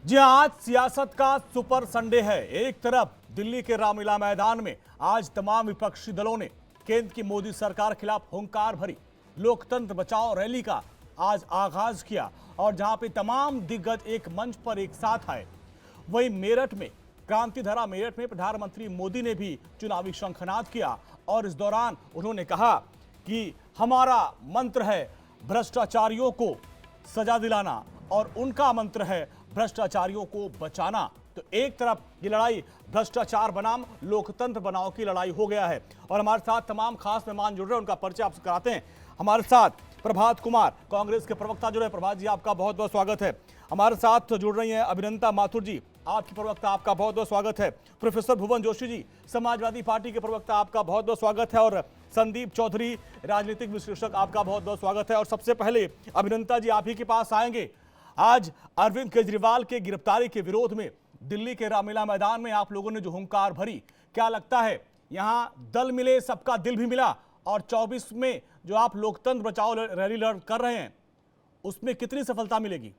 जी हाँ, आज सियासत का सुपर संडे है। एक तरफ दिल्ली के रामलीला मैदान में आज तमाम विपक्षी दलों ने केंद्र की मोदी सरकार खिलाफ हुंकार भरी लोकतंत्र बचाओ रैली का आज आगाज किया और जहां पे तमाम दिग्गज एक मंच पर एक साथ आए। वहीं मेरठ में क्रांतिधारा मेरठ में प्रधानमंत्री मोदी ने भी चुनावी शंखनाद किया और इस दौरान उन्होंने कहा कि हमारा मंत्र है भ्रष्टाचारियों को सजा दिलाना और उनका मंत्र है भ्रष्टाचारियों को बचाना। तो एक तरफ ये लड़ाई भ्रष्टाचार बनाम लोकतंत्र बनाओ की लड़ाई हो गया है और हमारे साथ तमाम खास मेहमान जुड़ रहे हैं, उनका परिचय आपसे कराते हैं। हमारे साथ प्रभात कुमार कांग्रेस के प्रवक्ता जुड़े। प्रभात जी, आपका बहुत बहुत स्वागत है। हमारे साथ जुड़ रही हैं अभिनंता माथुर जी, आपकी प्रवक्ता, आपका बहुत बहुत स्वागत है। प्रोफेसर भुवन जोशी जी, समाजवादी पार्टी के प्रवक्ता, आपका बहुत बहुत स्वागत है। और संदीप चौधरी, राजनीतिक विश्लेषक, आपका बहुत बहुत स्वागत है। और सबसे पहले अभिनंता जी, आप ही के पास आएंगे। आज अरविंद केजरीवाल के गिरफ्तारी के विरोध में दिल्ली के रामलीला मैदान में आप लोगों ने जो हुंकार भरी, क्या लगता है यहां दल मिले सबका दिल भी मिला? और 24 में जो आप लोकतंत्र बचाओ रैली लड़ कर रहे हैं उसमें कितनी सफलता मिलेगी?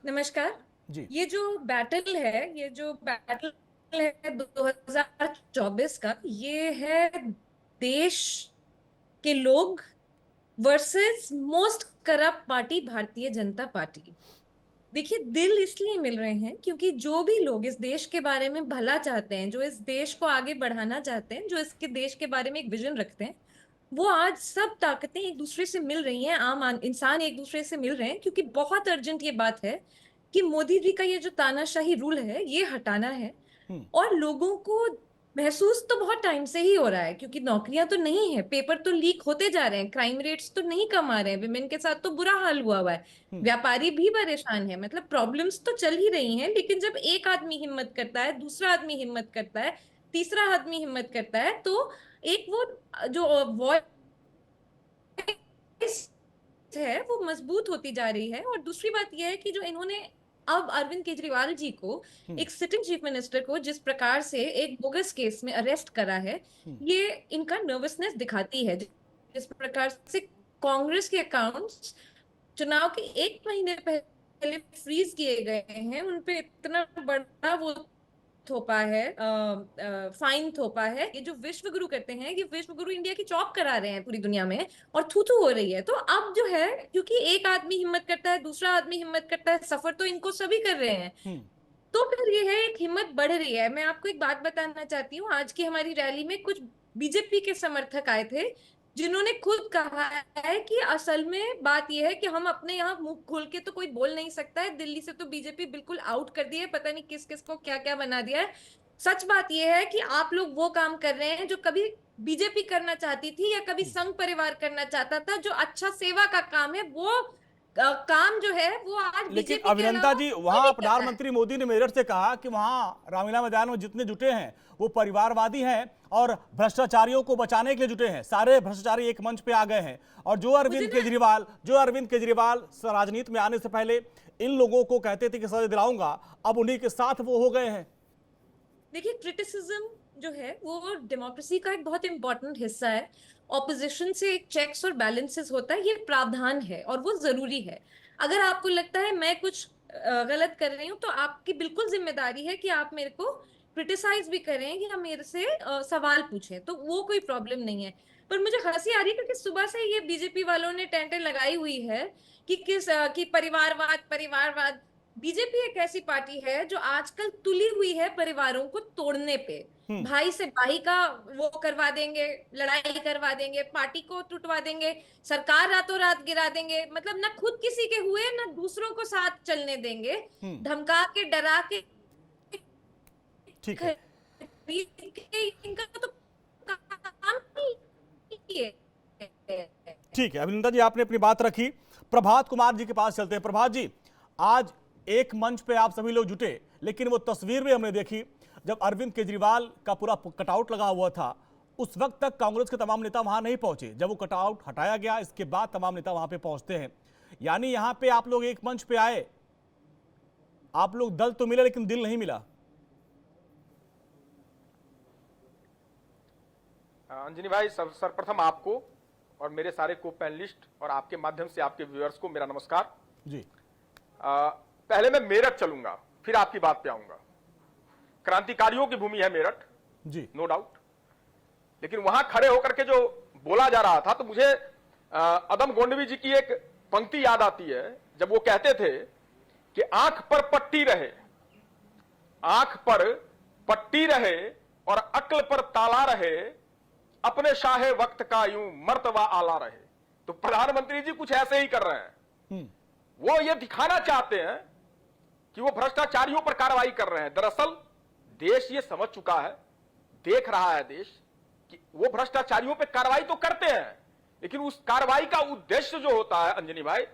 नमस्कार। जी ये जो बैटल है 2024 का, ये है देश के लोग versus most corrupt party Bharatiya Janata party. देखिए, दिल इसलिए मिल रहे हैं क्योंकि जो भी लोग इस देश के बारे में भला चाहते हैं, जो इस देश को आगे बढ़ाना चाहते हैं, जो इसके देश के बारे में एक विजन रखते हैं, वो आज सब ताकतें एक दूसरे से मिल रही हैं। इंसान एक दूसरे से मिल रहे हैं क्योंकि बहुत अर्जेंट ये बात है कि मोदी जी का ये जो तानाशाही रूल है ये हटाना है। और लोगों को महसूस तो बहुत टाइम से ही हो रहा है क्योंकि नौकरियां तो नहीं है, पेपर तो लीक होते जा रहे हैं, क्राइम रेट्स तो नहीं कम आ रहे हैं, विमेन के साथ तो बुरा हाल हुआ है, व्यापारी भी परेशान है। मतलब प्रॉब्लम्स तो चल ही रही हैं, लेकिन जब एक आदमी हिम्मत करता है, दूसरा आदमी हिम्मत करता है, तीसरा आदमी हिम्मत करता है, तो एक वो जो वॉइस है वो मजबूत होती जा रही है। और दूसरी बात यह है कि जो इन्होंने अब अरविंद केजरीवाल जी को, एक सिटिंग चीफ मिनिस्टर को, जिस प्रकार से एक बोगस केस में अरेस्ट करा है, ये इनका नर्वसनेस दिखाती है। जिस प्रकार से कांग्रेस के अकाउंट्स चुनाव के एक महीने पहले फ्रीज किए गए हैं, उनपे इतना बड़ा वो थोपा है, फाइन थोपा है। ये जो विश्व गुरु करते हैं, ये विश्व गुरु इंडिया की चॉप करा रहे हैं पूरी दुनिया में, और थू थू हो रही है। तो अब जो है, क्योंकि एक आदमी हिम्मत करता है, दूसरा आदमी हिम्मत करता है, सफर तो इनको सभी कर रहे हैं, तो फिर ये है एक हिम्मत बढ़ रही है। मैं आपको एक बात बताना चाहती हूँ। आज की हमारी रैली में कुछ बीजेपी के समर्थक आए थे, जिन्होंने खुद कहा है कि असल में बात यह है कि हम अपने यहाँ मुंह खोल के तो कोई बोल नहीं सकता है, दिल्ली से तो बीजेपी बिल्कुल आउट कर दी है, पता नहीं किस किस को क्या क्या बना दिया है। सच बात यह है कि आप लोग वो काम कर रहे हैं जो कभी बीजेपी करना चाहती थी या कभी संघ परिवार करना चाहता था। जो अच्छा सेवा का काम है, वो काम जो है वो आज लेकिन बीजेपी के अभिनंदा अलावा जी, कोई वहां नहीं कर रहा है। प्रधानमंत्री मोदी ने मेरठ से कहा कि वहां रामलीला मैदान में जितने जुटे हैं वो परिवारवादी हैं और भ्रष्टाचारियों को बचाने के लिए जुटे हैं। सारे भ्रष्टाचारी एक मंच पे आ गए हैं और जो मुझे अरविंद ना केजरीवाल राजनीति में आने से पहले इन लोगों को कहते थे कि सजा दिलाऊंगा, अब उन्हीं के साथ वो हो गए हैं। देखिए, क्रिटिसिज्म जो है वो डेमोक्रेसी का एक बहुत इंपॉर्टेंट हिस्सा है। ऑपोजिशन से एक चेक्स और बैलेंसेस होता है, ये प्रावधान है और वो जरूरी है। अगर आपको लगता है मैं कुछ गलत कर रही हूँ, तो आपकी बिल्कुल जिम्मेदारी है कि आप मेरे को क्रिटिसाइज भी करें या मेरे से सवाल पूछें, तो वो कोई प्रॉब्लम नहीं है। पर मुझे हंसी आ रही है क्योंकि सुबह से ये बीजेपी वालों ने टेंटे लगाई हुई है कि कि परिवारवाद परिवारवाद। बीजेपी एक ऐसी पार्टी है जो आजकल तुली हुई है परिवारों को तोड़ने पे। भाई से भाई का वो करवा देंगे, लड़ाई करवा देंगे, पार्टी को टूटवा देंगे, सरकार रातों रात गिरा देंगे। मतलब ना खुद किसी के हुए, ना दूसरों को साथ चलने देंगे, धमका के डरा के ठीक है। खरीद के इनका तो काम ही है। ठीक है अभिनंदन जी, आपने अपनी बात रखी। प्रभात कुमार जी के पास चलते हैं। प्रभात जी, आज एक मंच पे आप सभी लोग जुटे, लेकिन वो तस्वीर भी हमने देखी जब अरविंद केजरीवाल का पूरा कटआउट लगा हुआ था, उस वक्त तक कांग्रेस के तमाम नेता वहां नहीं पहुंचे। जब वो कटआउट हटाया गया, इसके बाद तमाम नेता वहां पे पहुंचते हैं। यानी यहां पे आप लोग एक मंच पे आए, आप लोग दल तो मिले लेकिन दिल नहीं मिला। अंजनी भाई, सर्वप्रथम आपको और मेरे सारे को पैनलिस्ट और आपके माध्यम से आपके व्यूअर्स को मेरा नमस्कार जी। पहले मैं मेरठ चलूंगा, फिर आपकी बात पे आऊंगा। क्रांतिकारियों की भूमि है मेरठ जी, नो डाउट, लेकिन वहां खड़े होकर के जो बोला जा रहा था तो मुझे अदम गोंडवी जी की एक पंक्ति याद आती है, जब वो कहते थे कि आंख पर पट्टी रहे, आंख पर पट्टी रहे और अक्ल पर ताला रहे, अपने शाहे वक्त का यूं मर्तबा आला रहे। तो प्रधानमंत्री जी कुछ ऐसे ही कर रहे हैं। वो ये दिखाना चाहते हैं कि वो भ्रष्टाचारियों पर कार्रवाई कर रहे हैं। दरअसल देश ये समझ चुका है, देख रहा है देश कि वो भ्रष्टाचारियों पर कार्रवाई तो करते हैं, लेकिन उस कार्रवाई का उद्देश्य जो होता है अंजनी भाई,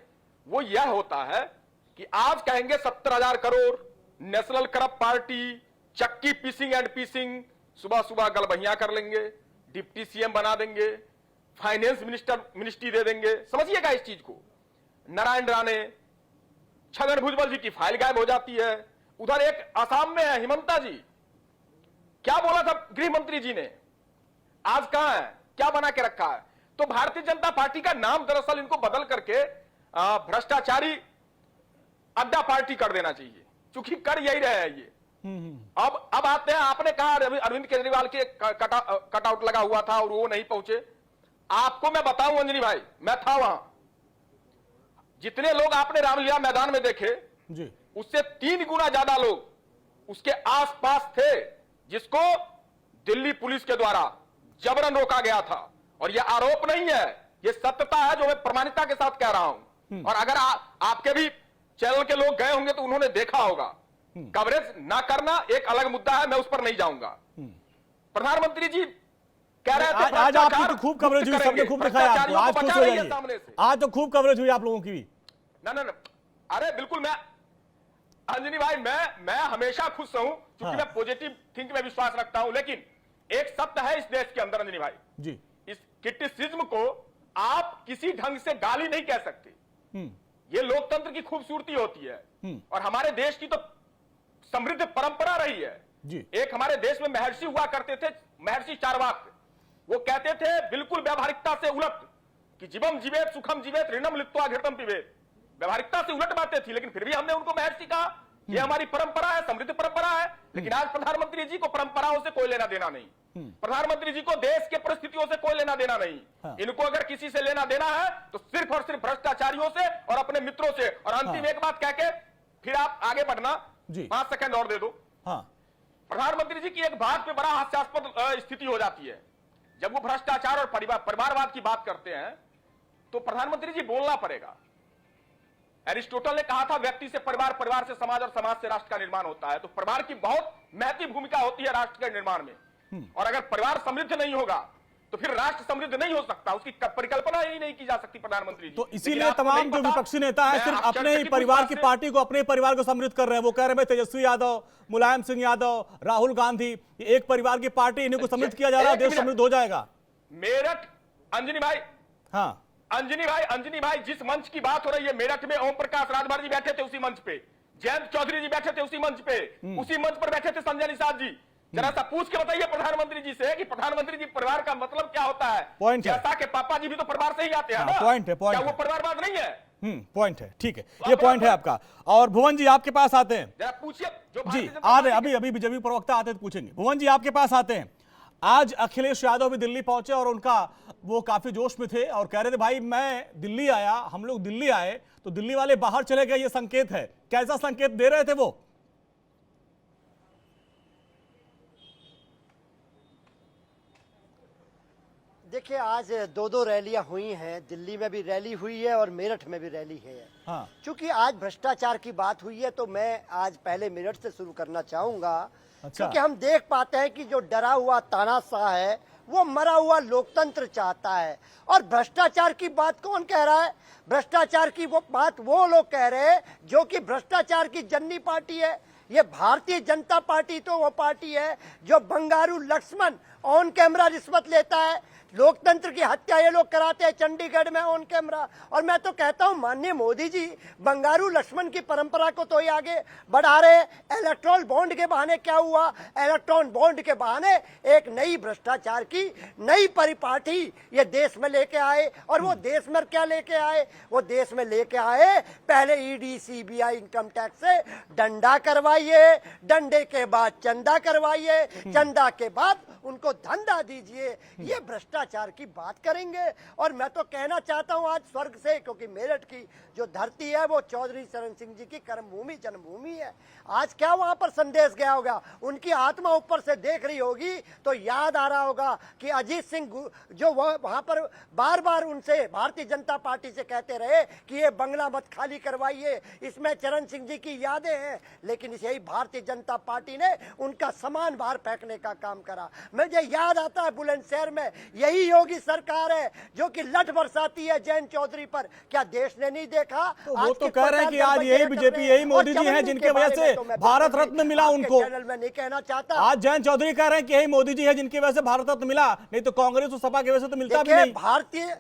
वो यह होता है कि आज कहेंगे 70,000 करोड़, नेशनल करप्ट पार्टी, चक्की पीसिंग एंड पीसिंग, सुबह सुबह गलबहियां कर लेंगे, डिप्टी सीएम बना देंगे, फाइनेंस मिनिस्ट्री दे देंगे। समझिएगा इस चीज को। नारायण राणे, छगन भुजबल जी की फाइल गायब हो जाती है। उधर एक आसाम में है हिमंता जी, क्या बोला था गृह मंत्री जी ने, आज कहां है, क्या बना के रखा है। तो भारतीय जनता पार्टी का नाम दरअसल इनको बदल करके भ्रष्टाचारी अड्डा पार्टी कर देना चाहिए, चूंकि कर यही रहे हैं ये। अब आते हैं, आपने कहा अरविंद केजरीवाल के कटआउट लगा हुआ था और वो नहीं पहुंचे। आपको मैं बताऊं अंजनी भाई, मैं था वहां, जितने लोग आपने रामलीला मैदान में देखे जी, उससे 3 गुना ज्यादा लोग उसके आसपास थे, जिसको दिल्ली पुलिस के द्वारा जबरन रोका गया था। और यह आरोप नहीं है, यह सत्यता है जो मैं प्रमाणिकता के साथ कह रहा हूं। और अगर आपके भी चैनल के लोग गए होंगे तो उन्होंने देखा होगा। कवरेज ना करना एक अलग मुद्दा है, मैं उस पर नहीं जाऊंगा। प्रधानमंत्री जी कह रहे थे आज आपकी तो खूब कवरेज हुई, सबने खूब दिखाया आपको, आज खुश हो जाइए। सामने से आज तो खूब कवरेज हुई आप लोगों की भी। ना, अरे बिल्कुल, मैं अंजनी भाई मैं हमेशा खुश हूं, क्योंकि मैं पॉजिटिव थिंक में विश्वास रखता हूं। लेकिन एक सत्य है इस देश के अंदर अंजनी भाई जी, इस क्रिटिसिज्म को आप किसी ढंग से गाली नहीं कह सकते। ये लोकतंत्र की खूबसूरती होती है और हमारे देश की तो समृद्ध परंपरा रही है जी। एक हमारे देश में महर्षि हुआ करते थे, महर्षि चार्वाक। वो कहते थे बिल्कुल व्यवहारिकता से उलट कि जीवम जीवेत सुखम जीवेत ऋणम लिप्त्वा घृतम पिबेत। व्यवहारिकता से उलट बातें थी, लेकिन फिर भी हमने उनको महर्षि कहा। ये हमारी परंपरा है, समृद्ध परंपरा है। लेकिन आज प्रधानमंत्री जी को परंपराओं से कोई लेना देना नहीं, प्रधानमंत्री जी को देश के परिस्थितियों से कोई लेना देना नहीं। हाँ। इनको अगर किसी से लेना देना है तो सिर्फ और सिर्फ भ्रष्टाचारियों से और अपने मित्रों से। और अंतिम एक बात कह के फिर आप आगे बढ़ना, 5 सेकंड और दे दो। हाँ। प्रधानमंत्री जी की एक बात पे बड़ा हास्यास्पद स्थिति हो जाती है, जब वो भ्रष्टाचार और परिवारवाद की बात करते हैं तो प्रधानमंत्री जी बोलना पड़ेगा। एरिस्टोटल ने कहा था व्यक्ति से परिवार, परिवार से समाज और समाज से राष्ट्र का निर्माण होता है। तो परिवार की बहुत महत्वपूर्ण भूमिका होती है राष्ट्र के निर्माण में। और अगर परिवार समृद्ध नहीं होगा तो फिर राष्ट्र समृद्ध नहीं हो सकता, उसकी परिकल्पना ही नहीं की जा सकती प्रधानमंत्री जी। तो इसीलिए तमाम जो विपक्षी नेता है सिर्फ अपने ही परिवार की पार्टी को, अपने परिवार को समृद्ध कर रहे हैं। वो कह रहे हैं तेजस्वी यादव, मुलायम सिंह यादव, राहुल गांधी, एक परिवार की पार्टी, इन्हीं को समृद्ध किया जा रहा है, देश समृद्ध हो जाएगा। मेरठ अंजनी भाई, हाँ अंजनी भाई जिस मंच की बात हो रही है, मेरठ में ओम प्रकाश राजभर जी बैठे थे उसी मंच पे, जयंत चौधरी जी बैठे थे उसी मंच पे, उसी मंच पर बैठे थे संजय निषाद जी। जरा सा पूछ के बताइए प्रधानमंत्री जी से कि प्रधानमंत्री जी परिवार का मतलब क्या होता है। पॉइंट है, जैसा कि पापा जी भी तो परिवार से ही आते हैं ना। पॉइंट है, क्या वो परिवारवाद नहीं है? पॉइंट है, ठीक है, ये पॉइंट है आपका। और भुवन जी आपके पास आते हैं, जरा पूछिए जो जी आ रहे, अभी बीजेपी प्रवक्ता आते हैं तो पूछेंगे। भुवन जी आपके पास आते हैं। आज अखिलेश यादव भी दिल्ली पहुंचे और उनका वो काफी जोश में थे और कह रहे थे भाई मैं दिल्ली आया, हम लोग दिल्ली आए तो दिल्ली वाले बाहर चले गए, ये संकेत है। कैसा संकेत दे रहे थे वो? देखिए, आज 2 रैलियां हुई हैं, दिल्ली में भी रैली हुई है और मेरठ में भी रैली है। हाँ। क्योंकि आज भ्रष्टाचार की बात हुई है तो मैं आज पहले मेरठ से शुरू करना चाहूंगा। अच्छा। क्योंकि हम देख पाते हैं कि जो डरा हुआ तानाशाह है वो मरा हुआ लोकतंत्र चाहता है। और भ्रष्टाचार की बात कौन कह रहा है? भ्रष्टाचार की वो बात वो लोग कह रहे हैं जो कि भ्रष्टाचार की जननी पार्टी है। ये भारतीय जनता पार्टी तो वो पार्टी है जो बंगारू लक्ष्मण ऑन कैमरा रिश्वत लेता है, लोकतंत्र की हत्या ये लोग कराते हैं चंडीगढ़ में ऑन कैमरा। और मैं तो कहता हूं माननीय मोदी जी बंगारू लक्ष्मण की परंपरा को तो ही आगे बढ़ा रहे। इलेक्ट्रॉन बॉन्ड के बहाने क्या हुआ? इलेक्ट्रॉन बॉन्ड के बहाने एक नई भ्रष्टाचार की नई परिपाटी ये देश में लेके आए। और वो देश में क्या लेके आए? वो देश में लेके आए पहले ईडी सीबीआई इनकम टैक्स से डंडा करवाइए, डंडे के बाद चंदा करवाइए, चंदा के बाद उनको धंधा दीजिए। ये भ्रष्टाचार की बात करेंगे। और मैं तो कहना चाहता हूं आज स्वर्ग से, क्योंकि मेरठ की जो धरती है वो चौधरी चरण सिंह जी की कर्मभूमि जन्मभूमि है। आज क्या वहां पर संदेश गया होगा? उनकी आत्मा ऊपर से देख रही होगी तो याद आ रहा होगा कि अजीत सिंह जो वहां पर बार बार उनसे भारतीय जनता पार्टी से कहते रहे कि ये बंगला मत खाली करवाइए, इसमें चरण सिंह जी की यादें हैं। लेकिन यही भारतीय जनता पार्टी ने उनका सामान बाहर फेंकने का काम करा। मुझे याद आता है बुलंदशहर में यही योगी सरकार है जो कि लठ बरसाती है जैन चौधरी पर। क्या देश ने नहीं देखा? तो वो तो कह रहे हैं कि आज यही बीजेपी, यही मोदी जी हैं जिनके वजह से भारत रत्न मिला उनको। चैनल में नहीं कहना चाहता। आज जैन चौधरी कह रहे हैं कि यही मोदी जी है जिनकी वजह से भारत रत्न मिला, नहीं तो कांग्रेस और सपा की वजह से तो मिलता भी नहीं। भारतीय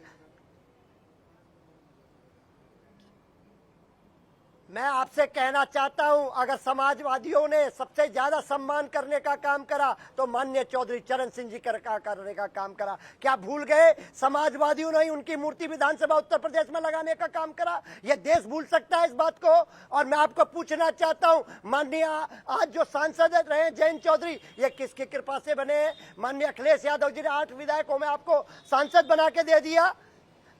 मैं आपसे कहना चाहता हूं, अगर समाजवादियों ने सबसे ज्यादा सम्मान करने का काम करा तो माननीय चौधरी चरण सिंह जी करने का काम करा। क्या भूल गए? समाजवादियों ने ही उनकी मूर्ति विधानसभा उत्तर प्रदेश में लगाने का काम करा। यह देश भूल सकता है इस बात को? और मैं आपको पूछना चाहता हूं, माननीय आज जो सांसद रहे जैन चौधरी, ये किसकी कृपा से बने? माननीय अखिलेश यादव जी ने 8 विधायकों में आपको सांसद बना के दे दिया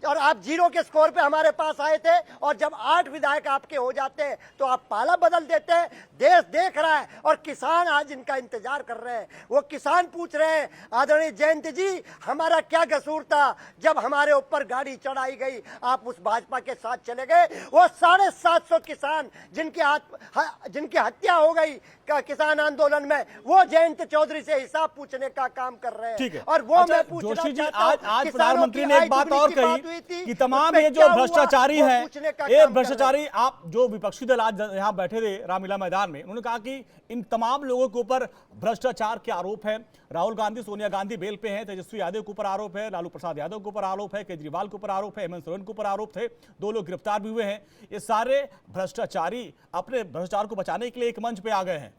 और आप 0 के स्कोर पे हमारे पास आए थे। और जब 8 विधायक आपके हो जाते हैं तो आप पाला बदल देते हैं। देश देख रहा है और किसान आज इनका इंतजार कर रहे हैं। वो किसान पूछ रहे हैं, आदरणीय जयंत जी हमारा क्या कसूर था जब हमारे ऊपर गाड़ी चढ़ाई गई, आप उस भाजपा के साथ चले गए? वो 750 किसान जिनकी हत्या हो गई किसान आंदोलन में, वो जयंत चौधरी से हिसाब पूछने का काम कर रहे हैं। और वो मैं पूछना चाहता हूं, आज प्रधानमंत्री ने एक बात और कही कि तमाम ये जो भ्रष्टाचारी हैं, ये भ्रष्टाचारी, आप जो विपक्षी दल आज यहाँ बैठे थे रामलीला मैदान में, उन्होंने कहा कि इन तमाम लोगों के ऊपर भ्रष्टाचार के आरोप है। राहुल गांधी सोनिया गांधी बेल पे हैं, तेजस्वी यादव के ऊपर आरोप है, लालू प्रसाद यादव के ऊपर आरोप है, केजरीवाल के ऊपर आरोप है, हेमंत सोरेन के ऊपर आरोप थे, 2 लोग गिरफ्तार भी हुए हैं। ये सारे भ्रष्टाचारी अपने भ्रष्टाचार को बचाने के लिए एक मंच पे आ गए हैं।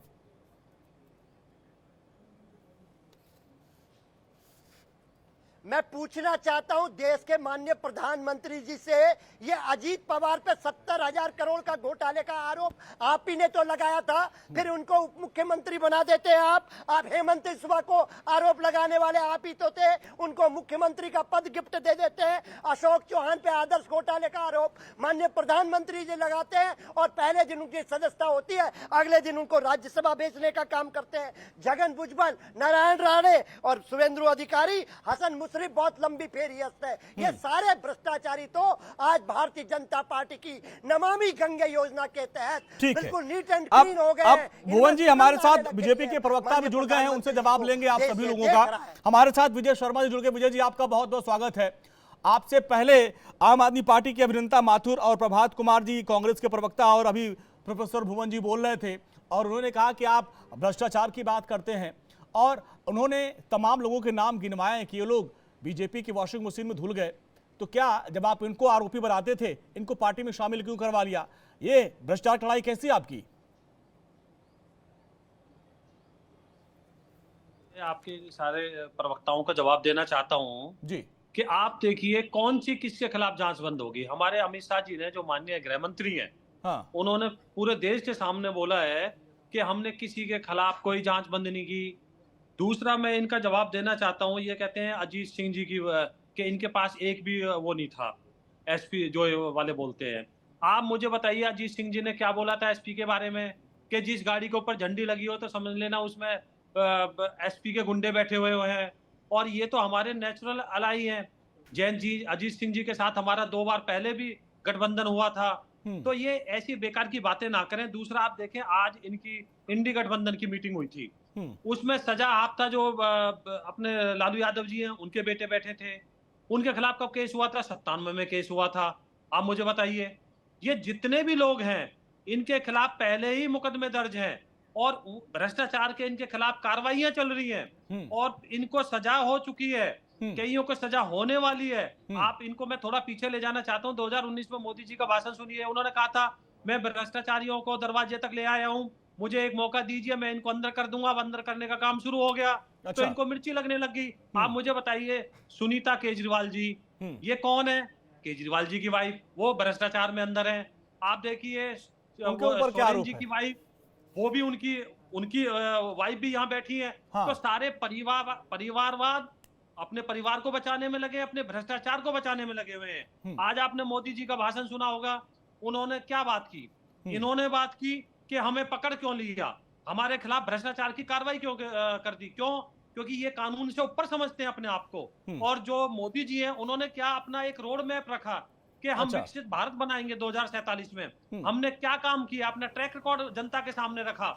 मैं पूछना चाहता हूं देश के माननीय प्रधानमंत्री जी से, ये अजीत पवार पे 70,000 करोड़ का घोटाले का आरोप आप ही ने तो लगाया था, फिर उनको उप मुख्यमंत्री बना देते हैं आप हेमंत बिस्वा को आरोप लगाने वाले आप ही तो थे, उनको मुख्यमंत्री का पद गिफ्ट दे देते हैं। अशोक चौहान पे आदर्श घोटाले का आरोप माननीय प्रधानमंत्री जी लगाते हैं और पहले दिन उनकी सदस्यता होती है, अगले दिन उनको राज्यसभा भेजने का काम करते हैं। जगन भुजबल, नारायण राणे और शुभेंदु अधिकारी, हसन मुश्रीफ बहुत लंबी फेरियत है। ये सारे भ्रष्टाचारी तो आज भारतीय जनता पार्टी की नमामि गंगे योजना के तहत बिल्कुल नीट एंड क्लीन हो गए। अब भुवन जी हमारे साथ बीजेपी के प्रवक्ता भी जुड़ गए हैं, उनसे जवाब लेंगे आप सभी लोगों का। हमारे साथ विजय शर्मा जी जुड़ गए। विजय जी आपका बहुत बहुत स्वागत है। आपसे पहले आम आदमी पार्टी के अभिनेता माथुर और प्रभात कुमार जी कांग्रेस के प्रवक्ता और अभी प्रोफेसर भुवन जी बोल रहे थे और उन्होंने कहा कि आप भ्रष्टाचार की बात करते हैं और उन्होंने तमाम लोगों के नाम गिनवाए कि ये लोग बीजेपी की वॉशिंग मशीन में धुल गए। तो क्या जब आप इनको आरोपी बनाते थे, इनको पार्टी में शामिल क्यों करवा लिया? ये भ्रष्टाचार लड़ाई कैसी आपकी? आपके सारे प्रवक्ताओं का जवाब देना चाहता हूं जी कि आप देखिए कौन सी किसके खिलाफ जांच बंद होगी। हमारे अमित शाह जी ने, जो माननीय गृह मंत्री हैं, हाँ, उन्होंने पूरे देश के सामने बोला है कि हमने किसी के खिलाफ कोई जांच बंद नहीं की। दूसरा मैं इनका जवाब देना चाहता हूं, ये कहते हैं अजीत सिंह जी की कि इनके पास एक भी वो नहीं था, एसपी जो वाले बोलते हैं। आप मुझे बताइए अजीत सिंह जी ने क्या बोला था एसपी के बारे में कि जिस गाड़ी के ऊपर झंडी लगी हो तो समझ लेना उसमें एसपी के गुंडे बैठे हुए हैं। और ये तो हमारे नेचुरल अलाई हैं। जैन जी, अजीत सिंह जी के साथ हमारा 2 बार पहले भी गठबंधन हुआ था। तो ये ऐसी बेकार की बातें ना करें। दूसरा आप देखें, आज इनकी इंडी गठबंधन की मीटिंग हुई थी, उसमें सजा आपता जो अपने लालू यादव जी हैं, उनके बेटे बैठे थे, उनके खिलाफ कब केस हुआ था? 97 में केस हुआ था। आप मुझे बताइए, ये जितने भी लोग हैं इनके खिलाफ पहले ही मुकदमे दर्ज हैं और भ्रष्टाचार के इनके खिलाफ कार्रवाइयां चल रही हैं और इनको सजा हो चुकी है। कईयों को सजा होने वाली है। आप इनको मैं थोड़ा पीछे ले जाना चाहता हूँ। 2019 में मोदी जी का भाषण सुनिए, उन्होंने कहा था मैं भ्रष्टाचारियों को दरवाजे तक ले आया हूँ, मुझे एक मौका दीजिए, मैं इनको अंदर कर दूंगा। अब अंदर करने का काम शुरू हो गया, तो अच्छा। इनको मिर्ची लगने लग गई। आप मुझे बताइए, सुनीता केजरीवाल जी ये कौन है? केजरीवाल जी की वाइफ, वो भ्रष्टाचार में अंदर है। आप देखिए उनके ऊपर क्या सोरेन आरोप जी है? की वाइफ, वो भी उनकी उनकी वाइफ भी यहाँ बैठी है। हाँ। तो सारे परिवारवाद अपने परिवार को बचाने में लगे, अपने भ्रष्टाचार को बचाने में लगे हुए हैं। आज आपने मोदी जी का भाषण सुना होगा, उन्होंने क्या बात की? इन्होंने बात की कि हमें पकड़ क्यों लिया, हमारे खिलाफ भ्रष्टाचार की कार्रवाई क्यों कर दी? क्यों? क्योंकि ये कानून से ऊपर समझते हैं अपने आप को। और जो मोदी जी हैं, उन्होंने क्या अपना एक रोड मैप रखा कि हम अच्छा। विकसित भारत बनाएंगे 2047 में। हमने क्या काम किया, अपना ट्रैक रिकॉर्ड जनता के सामने रखा।